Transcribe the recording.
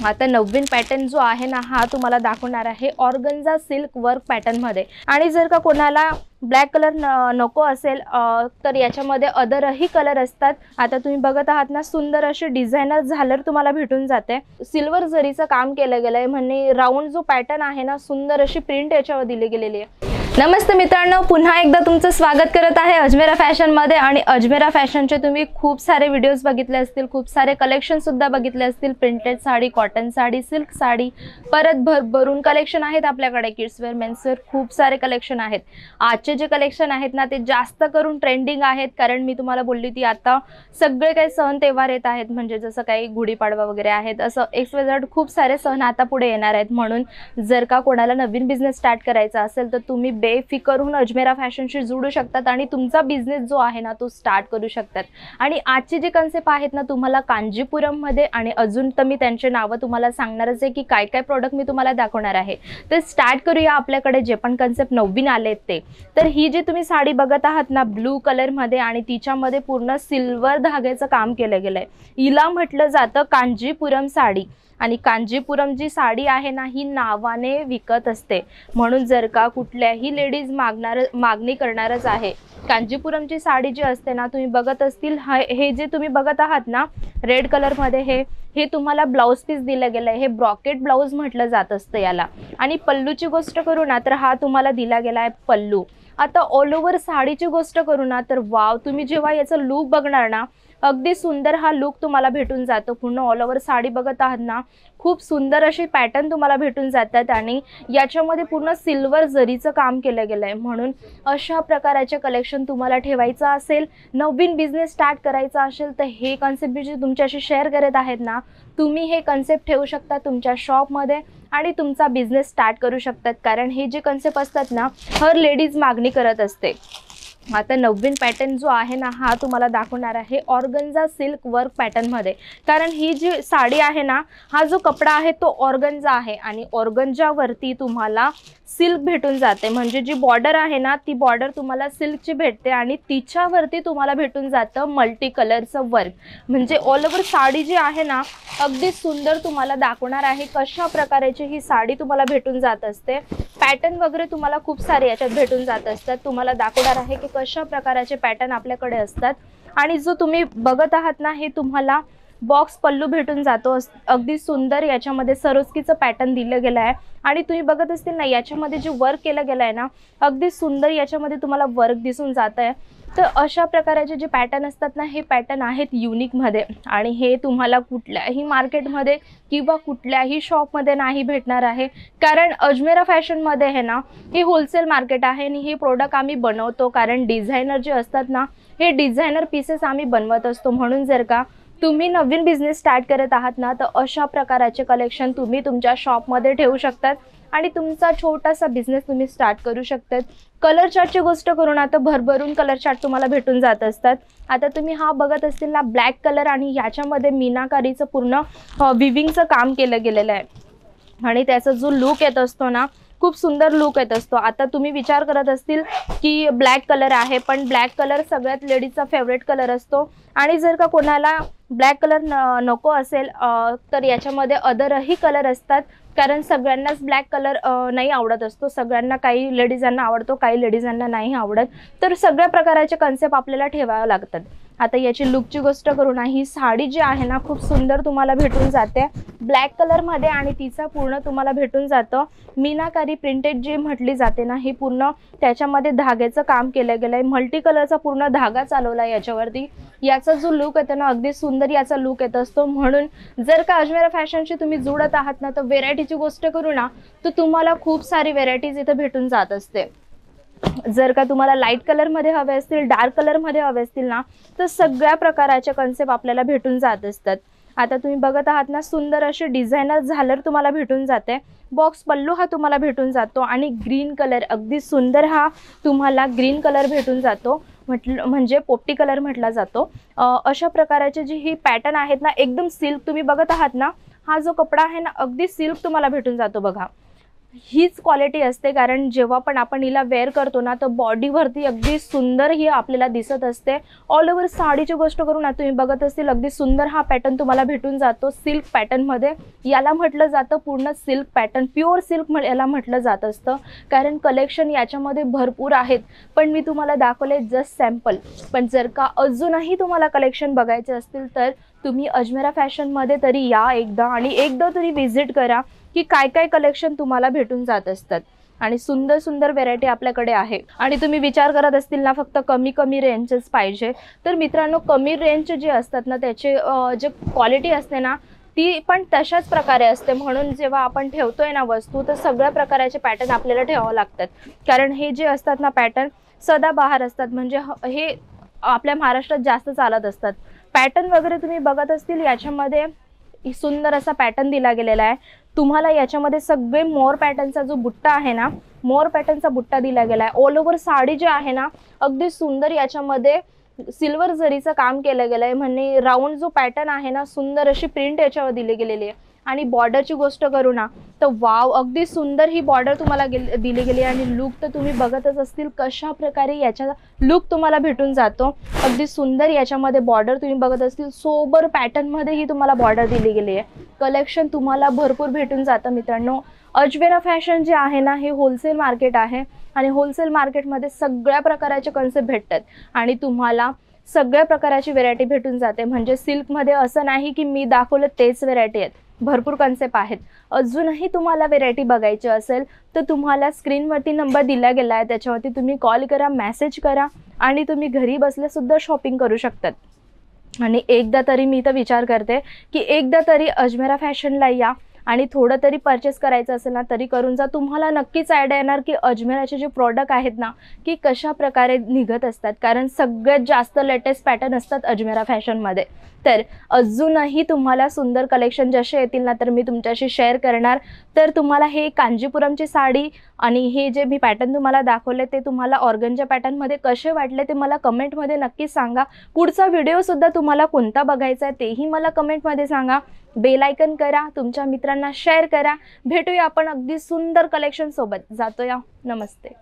आता नवीन पॅटर्न जो आहे ना हा तुम्हाला दाखवणार आहे ऑर्गन्झा सिल्क वर्क पॅटर्न मध्ये। आणि जर का कोणाला ब्लॅक कलर नको असेल तर याच्यामध्ये अदरही कलर असतात। आता तुम्ही बघत आहात ना सुंदर अशी डिझायनर झालर तुम्हाला भेटून जाते। सिल्वर जरीचं काम केलं गेलंय, म्हणजे राऊंड जो पॅटर्न आहे ना सुंदर अशी प्रिंट याच्यावर दिली गेलेली आहे। नमस्ते मित्रांनो, पुन्हा एकदा तुमचं स्वागत करत आहे अजमेरा फॅशन मध्ये। आणि अजमेरा फॅशनचे तुम्ही खूप सारे व्हिडिओज बघितले असतील, खूप सारे कलेक्शन सुद्धा बघितले असतील। Printed sari, cotton sari, silk sari, परत भरभरून कलेक्शन आहेत आपल्याकडे। किड्स वेअर, मेन्स वेअर खूप सारे कलेक्शन आहेत। आजचे जे कलेक्शन आहेत ना ते जास्त करून ट्रेंडिंग आहेत, कारण मी तुम्हाला बोलली ती आता सगळे काही सण तेव्हार येत आहेत, म्हणजे जसं काही गुढीपाडवा वगैरे आहेत, असं एक्सवायझेड खूप सारे सण आता पुढे येणार आहेत। म्हणून जर का कोणाला नवीन बिझनेस स्टार्ट करायचा असेल तर तुम्ही बेफिकर होऊन अजमेरा फॅशनशी जोडू शकतात आणि तुमचा बिझनेस जो आहे ना तो स्टार्ट करू शकतात। आणि आजची जी कन्सेप्ट आहेत ना तुम्हाला कांजीपुरम मध्ये, आणि अजून तर मी त्यांचे नाव तुम्हाला सांगणारच आहे की काय काय प्रोडक्ट मी तुम्हाला दाखवणार आहे। तर स्टार्ट करूया आपल्याकडे जे पण कन्सेप्ट नवीन आलेत ते। तर ही जी तुम्ही साडी बघत आहात ना ब्लू कलर मध्ये, आणि तिच्यामध्ये पूर्ण सिल्वर धाग्याचं काम केलं गेलंय। हिला म्हटलं जातं कांजीपुरम साडी। आणि कांजीपुरम जी साडी आहे ना ही नावाने विकत असते, म्हणून जर का कुठल्याही लेडीज मागणी करणारच आहे। कांजीपुरमची साडी जी असते ना तुम्ही बघत असतील, हे जे तुम्ही बघत आहात ना रेड कलर मध्ये हे तुम्हाला ब्लाउज पीस दिलं गेलंय। हे ब्रॉकेट ब्लाउज म्हटलं जात असतं याला। आणि पल्लूची गोष्ट करू ना तर हा तुम्हाला दिला गेलाय पल्लू। आता ऑल ओव्हर साडीची गोष्ट करू ना तर वाव, तुम्ही जेव्हा याचा लुक बघणार ना अगदी सुंदर हा लुक तुम्हाला भेटून जातो। पूर्ण ऑल ओव्हर साडी बघत आहात ना खूप सुंदर अशी पॅटर्न तुम्हाला भेटून जातात, आणि याच्यामध्ये पूर्ण सिल्वर जरीचं काम केलं गेलंय। म्हणून अशा प्रकारचे कलेक्शन तुम्हाला ठेवायचं असेल, नवीन बिझनेस स्टार्ट करायचा असेल तर हे कन्सेप्ट जे तुमच्याशी शेअर करत आहेत ना तुम्ही हे कन्सेप्ट ठेवू शकता तुमच्या शॉपमध्ये आणि तुमचा बिझनेस स्टार्ट करू शकतात, कारण हे जे कन्सेप्ट असतात ना हर लेडीज मागणी करत असते। आता नवीन पॅटर्न जो आहे ना हा तुम्हाला दाखवणार आहे ऑर्गन्झा सिल्क वर्क पॅटर्न मध्ये। कारण ही जी साडी आहे ना हा जो कपडा आहे तो ऑर्गन्झा आहे, आणि ऑर्गन्झावरती तुम्हाला सिल्क भेटून जाते। म्हणजे जी बॉर्डर आहे ना ती बॉर्डर तुम्हाला सिल्कची भेटते, आणि तिच्यावरती तुम्हाला भेटून जातं मल्टी कलरचं वर्क। म्हणजे ऑल ओव्हर साडी जी आहे ना अगदी सुंदर तुम्हाला दाखवणार आहे कशा प्रकारची ही साडी तुम्हाला भेटून जात असते। पॅटर्न वगैरे तुम्हाला खूप सारे याच्यात भेटून जात असतात। तुम्हाला दाखवणार आहे की कशा प्रकारचे पॅटर्न आपल्याकडे असतात। आणि जो तुम्ही बघत आहात ना हे तुम्हाला बॉक्स पल्लू भेटून जातो। अगदी सुंदर याच्यामध्ये सरोस्कीचं पॅटर्न दिलं गेलं आहे, आणि तुम्ही बघत असतील ना याच्यामध्ये जे वर्क केलं गेलं आहे ना अगदी सुंदर याच्यामध्ये तुम्हाला वर्क दिसून जात आहे। तर अशा प्रकारचे जे पॅटर्न असतात ना हे पॅटर्न आहेत युनिक मध्ये, आणि हे तुम्हाला कुठल्याही मार्केटमध्ये किंवा कुठल्याही शॉपमध्ये नाही भेटणार आहे। कारण अजमेरा फॅशन मध्ये आहे ना हे होलसेल मार्केट आहे, आणि हे प्रोडक्ट आम्ही बनवतो, कारण डिझायनर जे असतात ना हे डिझायनर पीसेस आम्ही बनवत असतो। म्हणून जर का तुम्ही नवीन बिझनेस स्टार्ट करत आहात ना तर अशा प्रकारचे कलेक्शन तुम्ही तुमच्या शॉपमध्ये ठेवू शकतात आणि तुमचा छोटासा बिझनेस तुम्ही स्टार्ट करू शकतात। कलर चार्टची गोष्ट करू ना तर भरभरून कलर चार्ट तुम्हाला भेटून जात असतात। आता तुम्ही हा बघत असतील ना ब्लॅक कलर, आणि याच्यामध्ये मीनाकारीचं पूर्ण विविंगचं काम केलं गेलेलं आहे, आणि त्याचा जो लुक येत असतो ना खूप सुंदर लुक येत असतो। आता तुम्ही विचार करत असतील की ब्लॅक कलर आहे, पण ब्लॅक कलर सगळ्यात लेडीजचा फेवरेट कलर असतो। आणि जर का कोणाला ब्लॅक कलर नको असेल तर याच्यामध्ये अदरही कलर असतात, कारण सगळ्यांनाच ब्लॅक कलर नाही आवडत असतो। सगळ्यांना, काही लेडीजांना आवडतो, काही लेडीजांना नाही आवडत। तर सगळ्या प्रकारचे कन्सेप्ट आपल्याला ठेवावे लागतात। आता याची लुकची गोष्ट करू ना ही साडी जी आहे ना खूप सुंदर तुम्हाला भेटून जाते ब्लॅक कलर मध्ये, आणि तिचा पूर्ण तुम्हाला भेटून जातं मीनाकारी प्रिंटेड जी म्हटली जाते ना ही पूर्ण त्याच्यामध्ये धाग्याचं काम केलं गेलंय। मल्टी कलरचा पूर्ण धागा चालवला याच्यावरती। याचा जो लुक येतो ना अगदी सुंदर याचा लुक येत असतो। म्हणून जर का अजमेरा फॅशनशी तुम्ही जोडत आहात ना तर व्हेरायटीची गोष्ट करू ना तर तुम्हाला खूप सारी व्हेरायटीज इथे भेटून जात असते। जर का तुम्हाला लाईट कलर मध्ये हवे असतील, डार्क कलर मध्ये हवे असतील ना तर सगळ्या प्रकारचे कन्सेप्ट आपल्याला भेटून जात असतात। आता तुम्ही बघत आहात ना सुंदर अशी डिझायनर झालर तुम्हाला भेटून जाते। बॉक्स पल्लू हा तुम्हाला भेटून जातो, आणि ग्रीन कलर अगदी सुंदर हा तुम्हाला ग्रीन कलर भेटून जातो, म्हणजे पोपटी कलर म्हटला जातो। अशा प्रकारचे जी ही पॅटर्न आहेत ना एकदम सिल्क तुम्ही बघत आहात ना, हा जो कपडा आहे ना अगदी सिल्क तुम्हाला भेटून जातो बघा। हीच क्वालिटी असते, कारण जेव्हा पण आपण हिला वेअर करतो ना तर बॉडीवरती अगदी सुंदर ही आपल्याला दिसत असते. ऑल ओव्हर साडीची गोष्ट करू ना, तुम्ही बघत असतील अगदी सुंदर हा पॅटर्न तुम्हाला भेटून जातो सिल्क पॅटर्नमध्ये. याला म्हटलं जातं पूर्ण सिल्क पॅटर्न, प्युअर सिल्क याला म्हटलं जात असतं, कारण कलेक्शन याच्यामध्ये भरपूर आहेत. पण मी तुम्हाला दाखवले जस्ट सॅम्पल. पण जर का अजूनही तुम्हाला कलेक्शन बघायचे असतील तर तुम्ही अजमेरा फॅशनमध्ये तरी या एकदा, आणि एकदा तरी व्हिजिट करा की काय काय कलेक्शन तुम्हाला भेटून जात असतात. आणि सुंदर सुंदर व्हेरायटी आपल्याकडे आहे. आणि तुम्ही विचार करत असतील ना फक्त कमी कमी रेंजच पाहिजे, तर मित्रांनो कमी रेंज जे असतात ना त्याचे जे क्वालिटी असते ना ती पण तशाच प्रकारे असते. म्हणून जेव्हा आपण ठेवतोय ना वस्तू तर सगळ्या प्रकारचे पॅटर्न आपल्याला ठेवावं लागतात, कारण हे जे असतात ना पॅटर्न सदाबहार असतात. म्हणजे हे आपल्या महाराष्ट्रात जास्त चालत असतात. पॅटर्न वगैरे तुम्ही बघत असतील याच्यामध्ये सुंदर असा पॅटर्न दिला गेलेला आहे तुम्हाला. याच्यामध्ये सगळे मोर पॅटर्नचा जो बुट्टा आहे ना, मोर पॅटर्नचा बुट्टा दिला गेला आहे. ऑल ओव्हर साडी जी आहे ना अगदी सुंदर याच्यामध्ये सिल्वर जरीचं काम केलं गेलं आहे. म्हणजे राऊंड जो पॅटर्न आहे ना सुंदर अशी प्रिंट याच्यावर दिली गेलेली आहे. आणि बॉर्डरची गोष्ट करू ना तर वाव, अगदी सुंदर ही बॉर्डर तुम्हाला दिली गेली. आणि लुक तर तुम्ही बघतच असतील कशा प्रकारे याचा लुक तुम्हाला भेटून जातो. अगदी सुंदर याच्यामध्ये बॉर्डर तुम्ही बघत असतील, सोबर पॅटर्नमध्ये ही तुम्हाला बॉर्डर दिली गेली आहे. कलेक्शन तुम्हाला भरपूर भेटून जातं मित्रांनो. अजमेरा फॅशन जे आहे ना हे होलसेल मार्केट आहे, आणि होलसेल मार्केटमध्ये सगळ्या प्रकारचे कन्सेप्ट भेटतात आणि तुम्हाला सगळ्या प्रकारची व्हेरायटी भेटून जाते. म्हणजे सिल्कमध्ये असं नाही की मी दाखवलं तेच व्हेरायटी आहेत, भरपूर कन्सेप्ट आहेत. अजूनही तुम्हाला व्हेरायटी बघायची असेल तर तुम्हाला स्क्रीनवरती नंबर दिला गेला आहे, त्याच्यावरती तुम्ही कॉल करा, मेसेज करा, आणि तुम्ही घरी बसल्यासुद्धा शॉपिंग करू शकतात. आणि एकदा तरी मी तर विचार करते की एकदा तरी अजमेरा फॅशनला या, आणि थोडं तरी परचेस करायचं असेल ना तरी करून जा. तुम्हाला नक्कीच आयडिया येणार की अजमेराचे जे प्रॉडक्ट आहेत ना की कशा प्रकारे निघत असतात, कारण सगळ्यात जास्त लेटेस्ट पॅटर्न असतात अजमेरा फॅशनमध्ये. तर अजूनही तुम्हाला सुंदर कलेक्शन जसे येतील ना तर मी तुमच्याशी शेअर करणार. तर तुम्हाला हे कांजीपुरमची साडी आणि हे जे मी पॅटर्न तुम्हाला दाखवले ते तुम्हाला ऑर्गनच्या पॅटर्नमध्ये कसे वाटले ते मला कमेंटमध्ये नक्कीच सांगा. पुढचा व्हिडिओसुद्धा तुम्हाला कोणता बघायचा आहे तेही मला कमेंटमध्ये सांगा. बेल आयकन करा, तुमच्या मित्रांना शेअर करा. भेटूया आपण अगदी सुंदर कलेक्शन सोबत. जातोया, नमस्ते.